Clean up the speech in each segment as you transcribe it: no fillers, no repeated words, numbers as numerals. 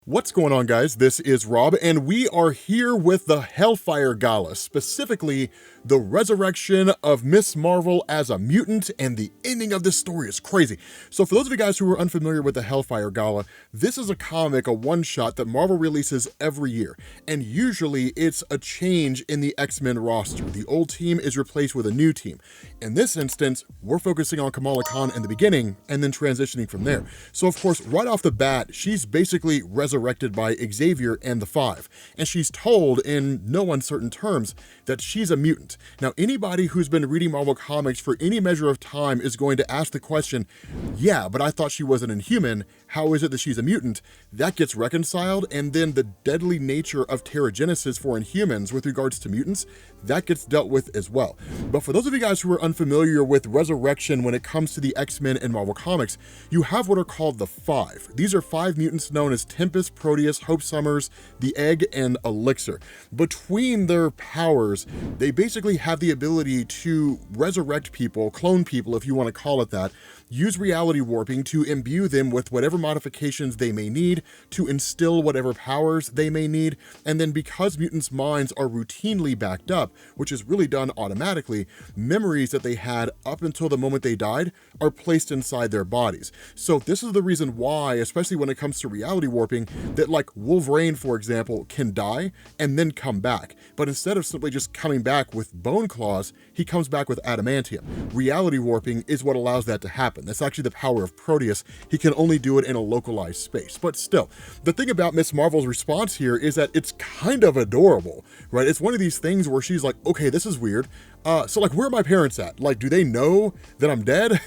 What's going on, guys? This is Rob, and we are here with the Hellfire Gala, specifically the resurrection of Miss Marvel as a mutant, and the ending of this story is crazy. So for those of you guys who are unfamiliar with the Hellfire Gala, this is a comic, a one-shot that Marvel releases every year, and usually it's a change in the X-Men roster. The old team is replaced with a new team. In this instance, we're focusing on Kamala in the beginning, and then transitioning from there. So of course, right off the bat, she's basically resurrected by Xavier and the Five, and she's told in no uncertain terms that she's a mutant. Now, anybody who's been reading Marvel Comics for any measure of time is going to ask the question, yeah, but I thought she was an Inhuman. How is it that she's a mutant? That gets reconciled, and then the deadly nature of Terrigenesis for Inhumans with regards to mutants, that gets dealt with as well. But for those of you guys who are unfamiliar with resurrection when it comes to the X-Men and Marvel Comics, you have what are called the Five. These are five mutants known as Tempest, Proteus, Hope Summers, the Egg, and Elixir. Between their powers, they basically have the ability to resurrect people, clone people if you want to call it that, use reality warping to imbue them with whatever modifications they may need, to instill whatever powers they may need, and then because mutants' minds are routinely backed up, which is really done automatically, memories that they had up until the moment they died are placed inside their bodies. So this is the reason why, especially when it comes to reality warping, that like Wolverine, for example, can die and then come back. But instead of simply just coming back with bone claws, he comes back with adamantium. Reality warping is what allows that to happen. That's actually the power of Proteus. He can only do it in a localized space. But still, the thing about Miss Marvel's response here is that it's kind of adorable, right? It's one of these things where she's like, okay, this is weird. So like, where are my parents at? Like, do they know that I'm dead?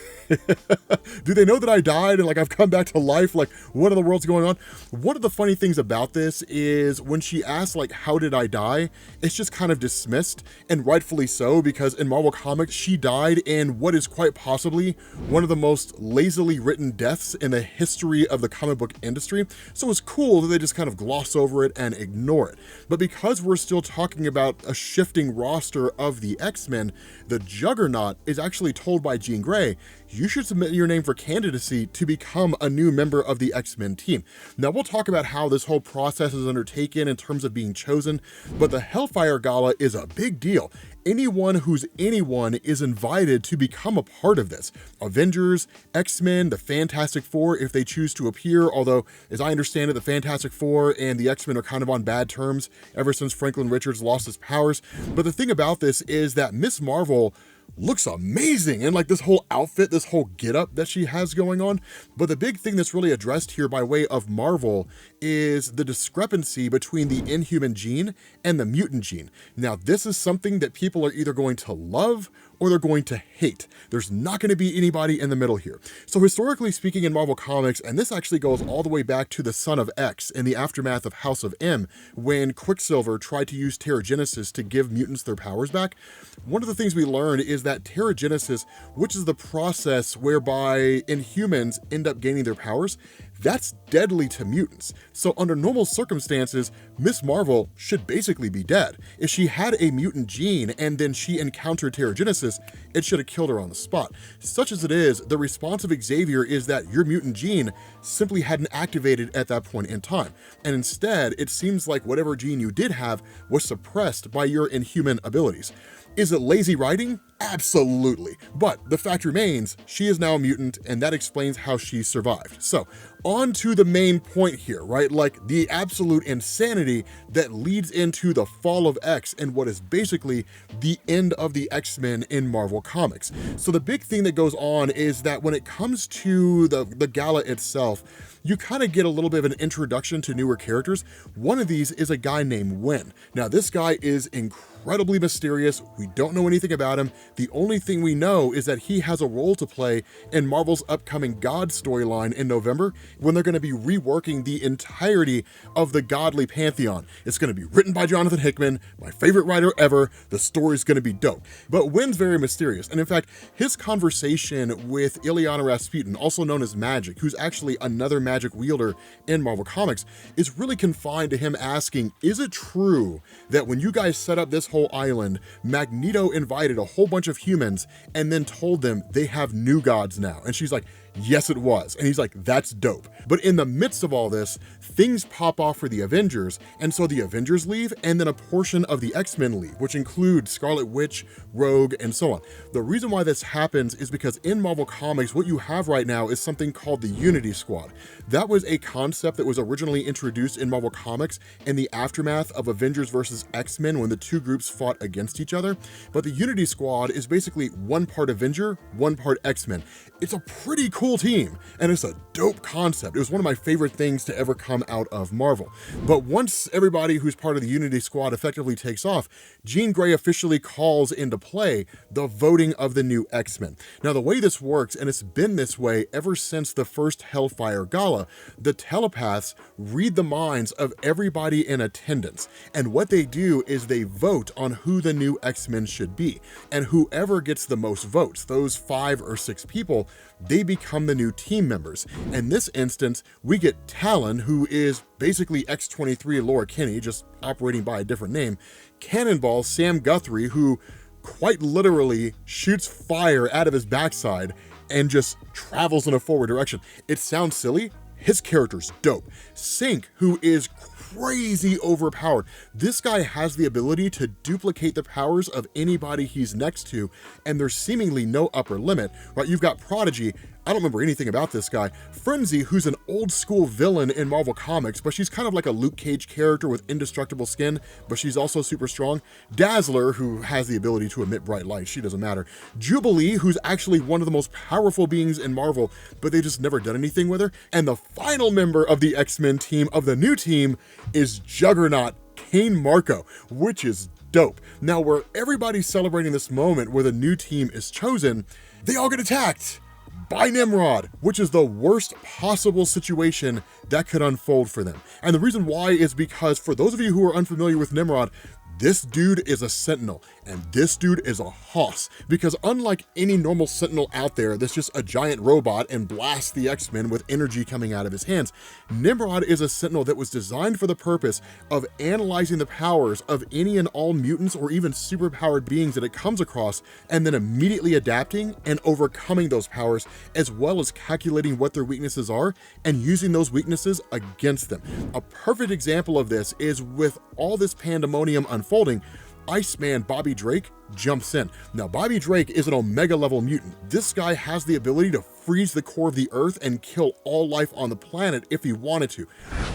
Do they know that I died and like I've come back to life? Like, what in the world's going on? One of the funny things about this is when she asks like, how did I die? It's just kind of dismissed, and rightfully so, because in Marvel Comics, she died in what is quite possibly one of the most lazily written deaths in the history of the comic book industry. So it's cool that they just kind of gloss over it and ignore it. But because we're still talking about a shifting roster of the X-Men, the Juggernaut is actually told by Jean Grey, you should submit your name for candidacy to become a new member of the X-Men team. Now, we'll talk about how this whole process is undertaken in terms of being chosen, but the Hellfire Gala is a big deal. Anyone who's anyone is invited to become a part of this. Avengers, X-Men, the Fantastic Four, if they choose to appear, although, as I understand it, the Fantastic Four and the X-Men are kind of on bad terms ever since Franklin Richards lost his powers. But the thing about this is that Miss Marvel looks amazing, and like this whole outfit, this whole getup that she has going on. But the big thing that's really addressed here by way of Marvel is the discrepancy between the Inhuman gene and the mutant gene. Now, this is something that people are either going to love or they're going to hate. There's not going to be anybody in the middle here. So historically speaking in Marvel Comics, and this actually goes all the way back to the Son of X in the aftermath of House of M, when Quicksilver tried to use Terrigenesis to give mutants their powers back, one of the things we learned is that Terrigenesis, which is the process whereby Inhumans end up gaining their powers, that's deadly to mutants. So under normal circumstances, Miss Marvel should basically be dead. If she had a mutant gene and then she encountered Terrigenesis, it should have killed her on the spot. Such as it is, the response of Xavier is that your mutant gene simply hadn't activated at that point in time. And instead, it seems like whatever gene you did have was suppressed by your Inhuman abilities. Is it lazy writing? Absolutely. But the fact remains, she is now a mutant, and that explains how she survived. So, on to the main point here, right? Like the absolute insanity that leads into the fall of X and what is basically the end of the X-Men in Marvel Comics. So the big thing that goes on is that when it comes to the gala itself, you kind of get a little bit of an introduction to newer characters. One of these is a guy named Wynn. Now, this guy is incredibly mysterious. We don't know anything about him. The only thing we know is that he has a role to play in Marvel's upcoming God storyline in November, when they're going to be reworking the entirety of the godly pantheon. It's going to be written by Jonathan Hickman, my favorite writer ever. The story's going to be dope. But Wynn's very mysterious. And in fact, his conversation with Illyana Rasputin, also known as Magic, who's actually another magic wielder in Marvel Comics, is really confined to him asking, is it true that when you guys set up this whole island, Magneto invited a whole bunch of humans and then told them they have new gods now? And she's like, Yes, it was. And he's like, that's dope. But in the midst of all this, things pop off for the Avengers, and so the Avengers leave, and then a portion of the X-Men leave, which include Scarlet Witch, Rogue, and so on. The reason why this happens is because in Marvel Comics, what you have right now is something called the Unity Squad. That was a concept that was originally introduced in Marvel Comics in the aftermath of Avengers versus X-Men when the two groups fought against each other. But the Unity Squad is basically one part Avenger, one part X-Men. It's a pretty cool team, and it's a dope concept. It was one of my favorite things to ever come out of Marvel. But once everybody who's part of the Unity Squad effectively takes off, Jean Grey officially calls into play the voting of the new X-Men. Now, the way this works, and it's been this way ever since the first Hellfire Gala, the telepaths read the minds of everybody in attendance. And what they do is they vote on who the new X-Men should be. And whoever gets the most votes, those 5 or 6 people, they become the new team members. In this instance, we get Talon, who is basically X-23 Laura Kinney, just operating by a different name, Cannonball Sam Guthrie, who quite literally shoots fire out of his backside and just travels in a forward direction. It sounds silly. His character's dope. Sync, who is crazy overpowered. This guy has the ability to duplicate the powers of anybody he's next to, and there's seemingly no upper limit, right? You've got Prodigy. I don't remember anything about this guy. Frenzy, who's an old school villain in Marvel Comics, but she's kind of like a Luke Cage character with indestructible skin, but she's also super strong. Dazzler, who has the ability to emit bright light, she doesn't matter. Jubilee, who's actually one of the most powerful beings in Marvel, but they just never done anything with her. And the final member of the X-Men team, of the new team, is Juggernaut, Kane Marco, which is dope. Now, where everybody's celebrating this moment where the new team is chosen, they all get attacked by Nimrod, which is the worst possible situation that could unfold for them. And the reason why is because, for those of you who are unfamiliar with Nimrod, this dude is a Sentinel, and this dude is a hoss, because unlike any normal Sentinel out there that's just a giant robot and blasts the X-Men with energy coming out of his hands, Nimrod is a Sentinel that was designed for the purpose of analyzing the powers of any and all mutants or even superpowered beings that it comes across, and then immediately adapting and overcoming those powers, as well as calculating what their weaknesses are and using those weaknesses against them. A perfect example of this is with all this pandemonium unfolding, Iceman Bobby Drake jumps in. Now, Bobby Drake is an Omega level mutant. This guy has the ability to freeze the core of the Earth and kill all life on the planet if he wanted to.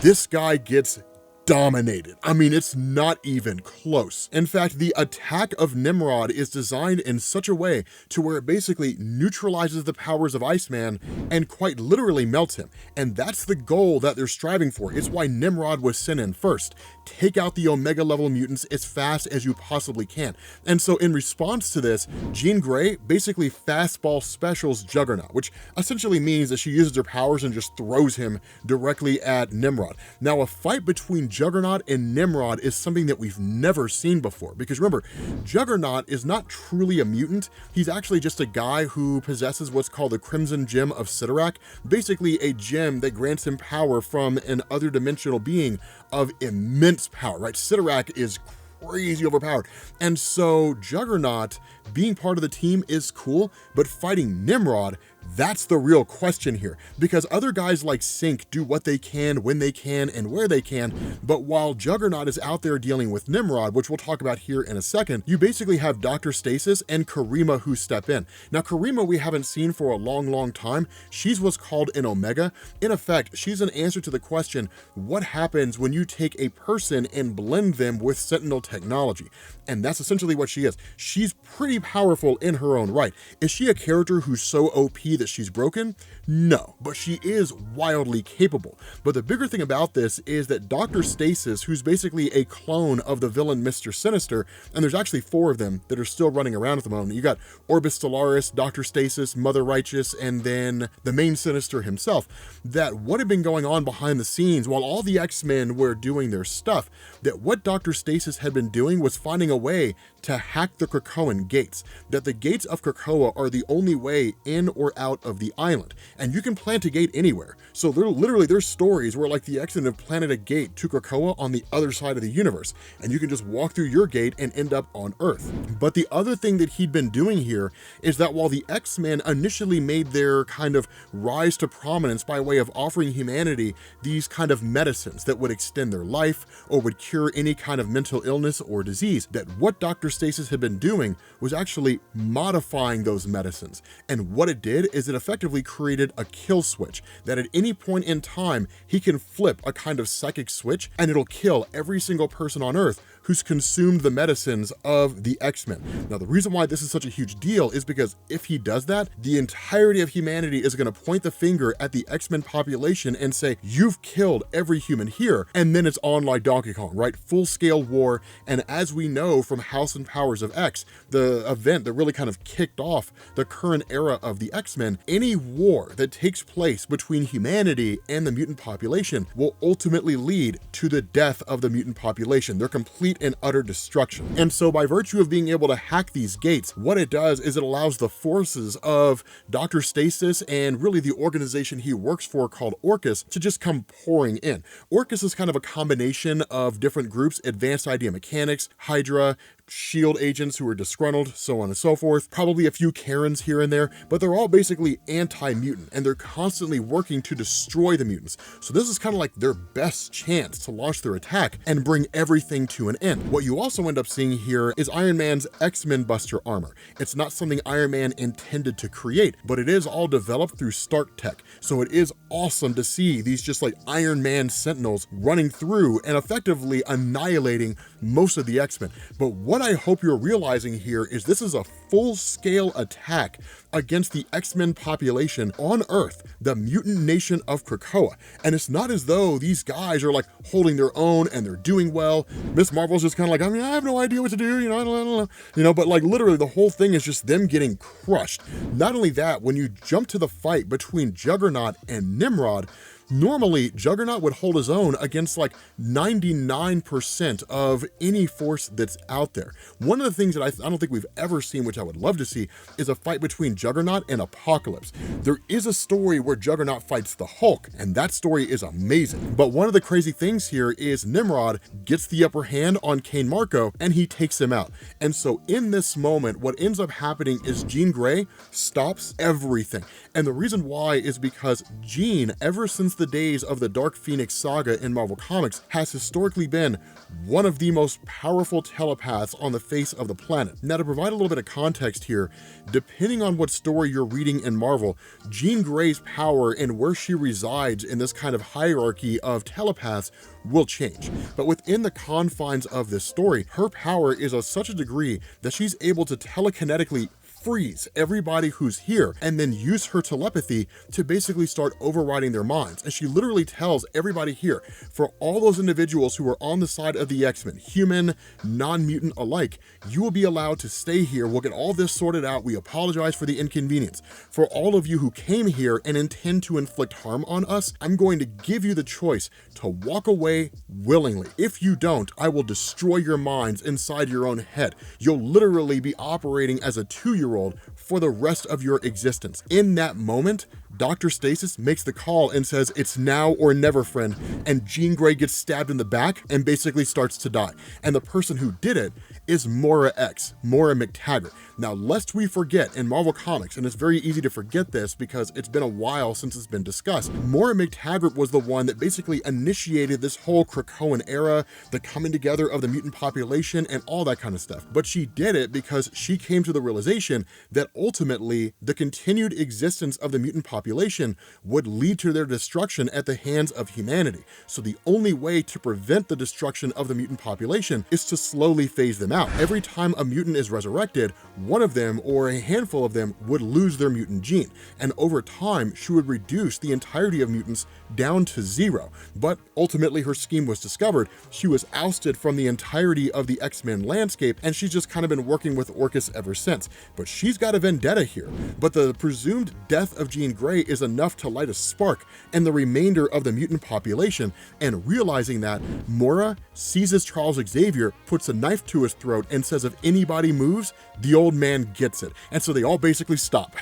This guy gets dominated. I mean, it's not even close. In fact, the attack of Nimrod is designed in such a way to where it basically neutralizes the powers of Iceman and quite literally melts him. And that's the goal that they're striving for. It's why Nimrod was sent in first. Take out the Omega level mutants as fast as you possibly can. And so in response to this, Jean Grey basically fastball specials Juggernaut, which essentially means that she uses her powers and just throws him directly at Nimrod. Now, a fight between Juggernaut and Nimrod is something that we've never seen before, because remember, Juggernaut is not truly a mutant. He's actually just a guy who possesses what's called the Crimson Gem of Sidorak, basically a gem that grants him power from an other dimensional being of immense power, right? Sidorak is crazy overpowered. And so Juggernaut being part of the team is cool, but fighting Nimrod, that's the real question here, because other guys like Sync do what they can, when they can, and where they can, but while Juggernaut is out there dealing with Nimrod, which we'll talk about here in a second, you basically have Dr. Stasis and Karima who step in. Now, Karima we haven't seen for a long time. She's what's called an Omega. In effect, she's an answer to the question, what happens when you take a person and blend them with Sentinel technology? And that's essentially what she is. She's pretty powerful in her own right. Is she a character who's so OP that she's broken? No, but she is wildly capable. But the bigger thing about this is that Dr. Stasis, who's basically a clone of the villain Mr. Sinister, and there's actually 4 of them that are still running around at the moment. You got Orbis Stellaris, Dr. Stasis, Mother Righteous, and then the main Sinister himself, that what had been going on behind the scenes while all the X-Men were doing their stuff, that what Dr. Stasis had been doing was finding a way to hack the Krakoan gates, that the gates of Krakoa are the only way in or out of the island, and you can plant a gate anywhere. So literally there's stories where like the X-Men have planted a gate to Krakoa on the other side of the universe, and you can just walk through your gate and end up on Earth. But the other thing that he'd been doing here is that while the X-Men initially made their kind of rise to prominence by way of offering humanity these kind of medicines that would extend their life or would cure any kind of mental illness or disease, that what Dr. Stasis had been doing was actually modifying those medicines. And what it did is it effectively created a kill switch that at any point in time, he can flip a kind of psychic switch and it'll kill every single person on Earth who's consumed the medicines of the X-Men. Now, the reason why this is such a huge deal is because if he does that, the entirety of humanity is gonna point the finger at the X-Men population and say, you've killed every human here. And then it's on like Donkey Kong, right? Full-scale war. And as we know from House and Powers of X, the event that really kind of kicked off the current era of the X-Men, any war that takes place between humanity and the mutant population will ultimately lead to the death of the mutant population, their complete and utter destruction. And so by virtue of being able to hack these gates, what it does is it allows the forces of Dr. Stasis and really the organization he works for called Orchis to just come pouring in. Orchis is kind of a combination of different groups: Advanced Idea Mechanics, Hydra, SHIELD agents who are disgruntled, so on and so forth, probably a few Karens here and there, but they're all basically anti-mutant and they're constantly working to destroy the mutants. So this is kind of like their best chance to launch their attack and bring everything to an end. What you also end up seeing here is Iron Man's X-Men Buster armor. It's not something Iron Man intended to create, but it is all developed through Stark Tech. So it is awesome to see these just like Iron Man Sentinels running through and effectively annihilating most of the X-Men. But what I hope you're realizing here is this is a full-scale attack against the X-Men population on Earth, the mutant nation of Krakoa. And it's not as though these guys are like holding their own and they're doing well. Miss Marvel's just kind of like, I mean, I have no idea what to do, I don't know. But like literally the whole thing is just them getting crushed. Not only that, when you jump to the fight between Juggernaut and Nimrod, normally Juggernaut would hold his own against like 99% of any force that's out there. One of the things that I don't think we've ever seen, which I would love to see, is a fight between Juggernaut and Apocalypse. There is a story where Juggernaut fights the Hulk, and that story is amazing. But one of the crazy things here is Nimrod gets the upper hand on Cain Marko and he takes him out. And so in this moment, what ends up happening is Jean Grey stops everything. And the reason why is because Jean, ever since the days of the Dark Phoenix saga in Marvel Comics, has historically been one of the most powerful telepaths on the face of the planet. Now, to provide a little bit of context here, depending on what story you're reading in Marvel, Jean Grey's power and where she resides in this kind of hierarchy of telepaths will change. But within the confines of this story, her power is of such a degree that she's able to telekinetically freeze everybody who's here and then use her telepathy to basically start overriding their minds. And she literally tells everybody here, for all those individuals who are on the side of the X-Men, human, non-mutant alike, you will be allowed to stay here. We'll get all this sorted out. We apologize for the inconvenience. For all of you who came here and intend to inflict harm on us, I'm going to give you the choice to walk away willingly. If you don't, I will destroy your minds inside your own head. You'll literally be operating as a 2-year-old for the rest of your existence. In that moment, Dr. Stasis makes the call and says, it's now or never, friend. And Jean Grey gets stabbed in the back and basically starts to die. And the person who did it is Moira X, Moira McTaggart. Now, lest we forget, in Marvel Comics, and it's very easy to forget this because it's been a while since it's been discussed, Moira McTaggart was the one that basically initiated this whole Krakoan era, the coming together of the mutant population and all that kind of stuff. But she did it because she came to the realization that ultimately the continued existence of the mutant population would lead to their destruction at the hands of humanity. So the only way to prevent the destruction of the mutant population is to slowly phase them out. Every time a mutant is resurrected, one of them or a handful of them would lose their mutant gene. And over time, she would reduce the entirety of mutants down to 0. But ultimately her scheme was discovered. She was ousted from the entirety of the X-Men landscape, and she's just kind of been working with Orchis ever since. But she's got a vendetta here, but the presumed death of Jean Grey is enough to light a spark in the remainder of the mutant population, and realizing that, Moira seizes Charles Xavier, puts a knife to his throat, and says if anybody moves, the old man gets it. And so they all basically stop.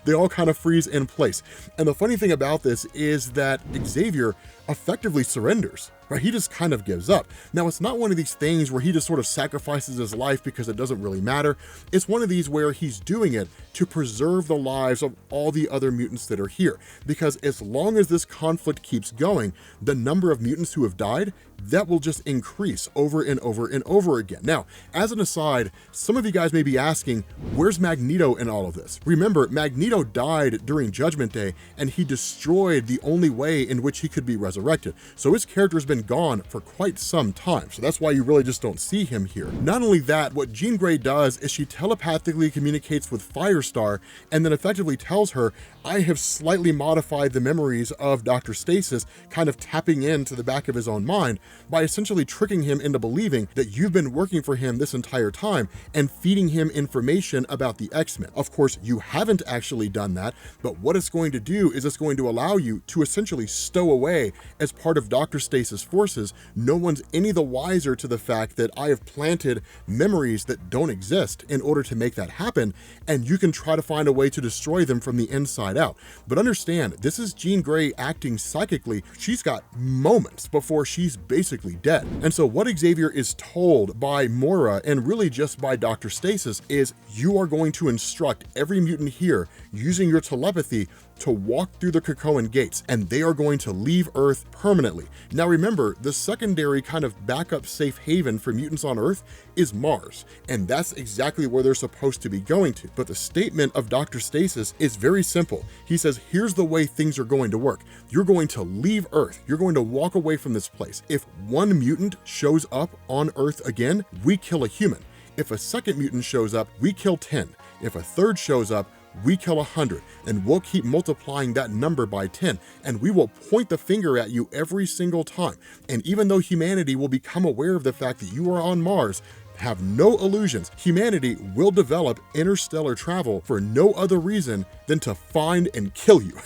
They all kind of freeze in place. And the funny thing about this is that Xavier effectively surrenders, right? He just kind of gives up. Now, it's not one of these things where he just sort of sacrifices his life because it doesn't really matter. It's one of these where he's doing it to preserve the lives of all the other mutants that are here. Because as long as this conflict keeps going, the number of mutants who have died, that will just increase over and over and over again. Now, as an aside, some of you guys may be asking, where's Magneto in all of this? Remember, Magneto died during Judgment Day, and he destroyed the only way in which he could be resurrected. So his character has been gone for quite some time. So that's why you really just don't see him here. Not only that, what Jean Grey does is she telepathically communicates with Firestar and then effectively tells her, I have slightly modified the memories of Dr. Stasis, kind of tapping into the back of his own mind by essentially tricking him into believing that you've been working for him this entire time and feeding him information about the X-Men. Of course, you haven't actually done that, but what it's going to do is it's going to allow you to essentially stow away as part of Dr. Stasis' forces. No one's any the wiser to the fact that I have planted memories that don't exist in order to make that happen, and you can try to find a way to destroy them from the inside out. But understand, this is Jean Grey acting psychically. She's got moments before she's basically dead. And so what Xavier is told by Moira, and really just by Dr. Stasis, is you are going to instruct every mutant here using your telepathy to walk through the Krakoan gates, and they are going to leave Earth permanently. Now remember, the secondary kind of backup safe haven for mutants on Earth is Mars, and that's exactly where they're supposed to be going to. But the statement of Dr. Stasis is very simple. He says, here's the way things are going to work. You're going to leave Earth. You're going to walk away from this place. If one mutant shows up on Earth again, we kill a human. If a second mutant shows up, we kill 10. If a third shows up, we kill 100, and we'll keep multiplying that number by 10, and we will point the finger at you every single time. And even though humanity will become aware of the fact that you are on Mars, have no illusions. Humanity will develop interstellar travel for no other reason than to find and kill you.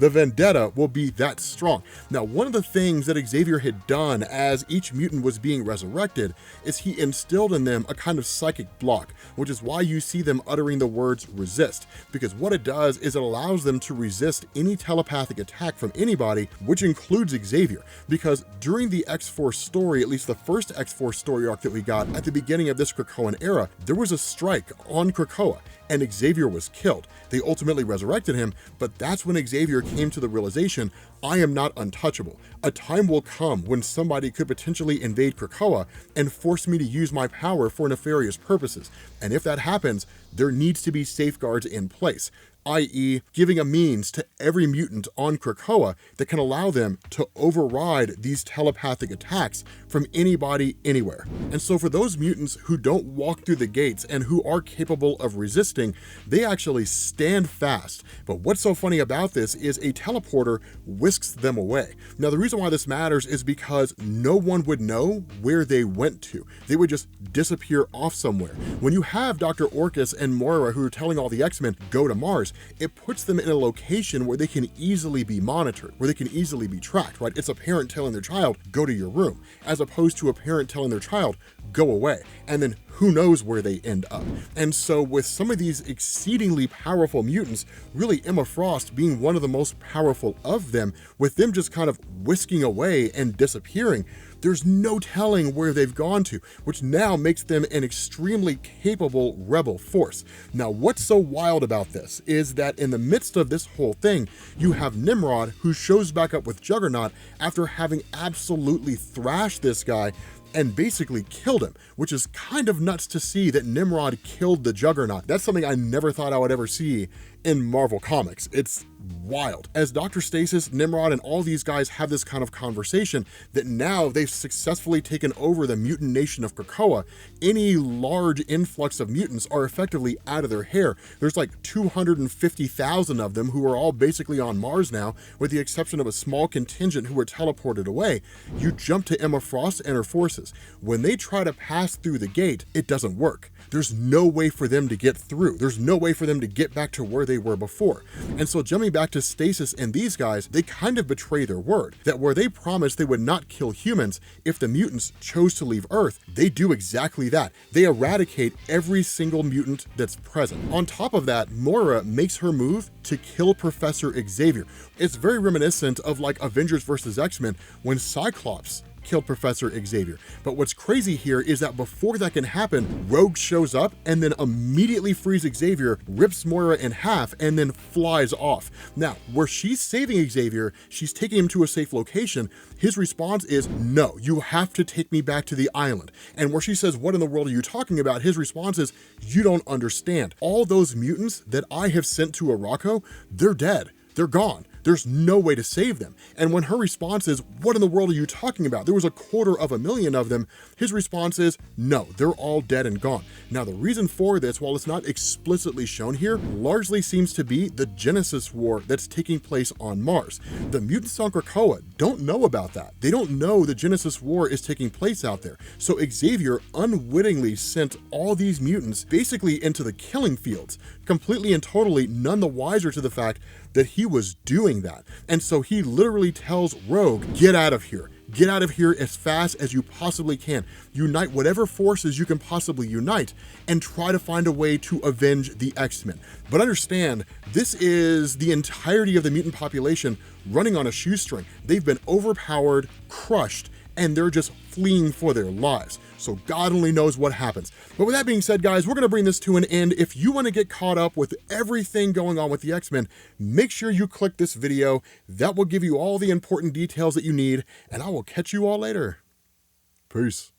The vendetta will be that strong. Now, one of the things that Xavier had done as each mutant was being resurrected is he instilled in them a kind of psychic block, which is why you see them uttering the words resist, because what it does is it allows them to resist any telepathic attack from anybody, which includes Xavier, because during the X-Force story, at least the first X-Force story arc that we got at the beginning of this Krakoan era, there was a strike on Krakoa and Xavier was killed. They ultimately resurrected him, but that's when Xavier came to the realization, I am not untouchable. A time will come when somebody could potentially invade Krakoa and force me to use my power for nefarious purposes. And if that happens, there needs to be safeguards in place, i.e. giving a means to every mutant on Krakoa that can allow them to override these telepathic attacks from anybody, anywhere. And so for those mutants who don't walk through the gates and who are capable of resisting, they actually stand fast. But what's so funny about this is a teleporter whisks them away. Now, the reason why this matters is because no one would know where they went to. They would just disappear off somewhere. When you have Dr. Orchis and Moira who are telling all the X-Men, go to Mars, it puts them in a location where they can easily be monitored, where they can easily be tracked, right? It's a parent telling their child, go to your room, as opposed to a parent telling their child, go away. And then who knows where they end up. And so with some of these exceedingly powerful mutants, really Emma Frost being one of the most powerful of them, with them just kind of whisking away and disappearing, there's no telling where they've gone to, which now makes them an extremely capable rebel force. Now, what's so wild about this is that in the midst of this whole thing, you have Nimrod, who shows back up with Juggernaut after having absolutely thrashed this guy and basically killed him, which is kind of nuts to see that Nimrod killed the Juggernaut. That's something I never thought I would ever see in Marvel Comics. It's wild. As Dr. Stasis, Nimrod, and all these guys have this kind of conversation that now they've successfully taken over the mutant nation of Krakoa, any large influx of mutants are effectively out of their hair. There's like 250,000 of them who are all basically on Mars now, with the exception of a small contingent who were teleported away. You jump to Emma Frost and her forces. passes. When they try to pass through the gate, it doesn't work. There's no way for them to get through. There's no way for them to get back to where they were before. And so jumping back to Stasis and these guys, they kind of betray their word, that where they promised they would not kill humans if the mutants chose to leave Earth, they do exactly that. They eradicate every single mutant that's present. On top of that, Moira makes her move to kill Professor Xavier. It's very reminiscent of like Avengers versus X-Men when Cyclops killed Professor Xavier. But what's crazy here is that before that can happen, Rogue shows up and then immediately frees Xavier, rips Moira in half, and then flies off. Now, where she's saving Xavier, she's taking him to a safe location. His response is, no, you have to take me back to the island. And where she says, what in the world are you talking about? His response is, you don't understand. All those mutants that I have sent to Arakko, they're dead. They're gone. There's no way to save them. And when her response is, what in the world are you talking about? There was 250,000 of them. His response is, no, they're all dead and gone. Now, the reason for this, while it's not explicitly shown here, largely seems to be the Genesis War that's taking place on Mars. The mutants on Krakoa don't know about that. They don't know the Genesis War is taking place out there. So Xavier unwittingly sent all these mutants basically into the killing fields, completely and totally none the wiser to the fact that he was doing that. And so he literally tells Rogue, get out of here. Get out of here as fast as you possibly can. Unite whatever forces you can possibly unite and try to find a way to avenge the X-Men. But understand, this is the entirety of the mutant population running on a shoestring. They've been overpowered, crushed, and they're just fleeing for their lives. So God only knows what happens. But with that being said, guys, we're going to bring this to an end. If you want to get caught up with everything going on with the X-Men, make sure you click this video. That will give you all the important details that you need, and I will catch you all later. Peace.